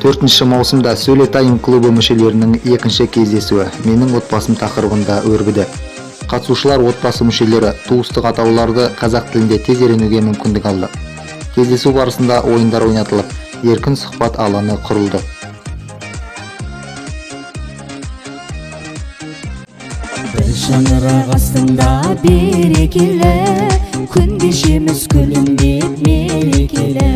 4-маусымда Сөйлетайым клубы мүшелерінің екінші кездесуі «Менің отбасым» тақырыбында өрбіді. Қатысушылар отбасы мүшелері туыстық атауларды қазақ тілінде тез үйренуге мүмкіндік алды. Кездесу барысында ойындар ойнатылып, еркін сұхбат алаңы құрылды. Бір шаңырақ астында берекелі, күн кешеміз күлімдеп мерекелі.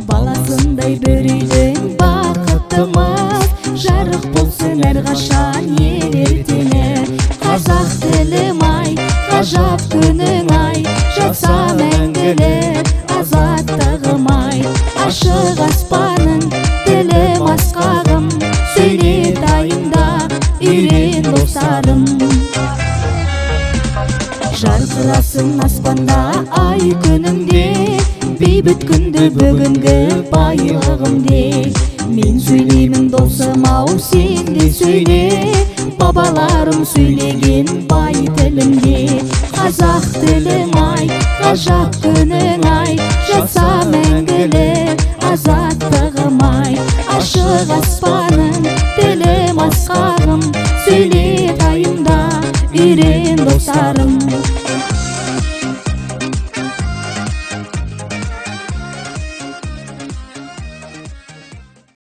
Баласындай бір үйдің бақытымыз, жарық болсын әрқашан ел ертеңі. Қазақ тілім ай, ғажап күнің ай, жаса мәңгілік азаттығым ай. Ашық аспаның тілім асқағым, Сөйлетайымда үйрен достарым. Жарқырасың аспанда ай күнімде, бейбіт күнді бүгінгі байлығымде. Мен сөйлеймін досым ау, сен де сөйле, бабаларым сөйлеген бай тілімде. Қазақ тілім ай, ғажап күнің ай, жаса мәңгілік азаттығым ай. Ашық аспаның тілім асқағым, Сөйлетайымда үйрен достарым.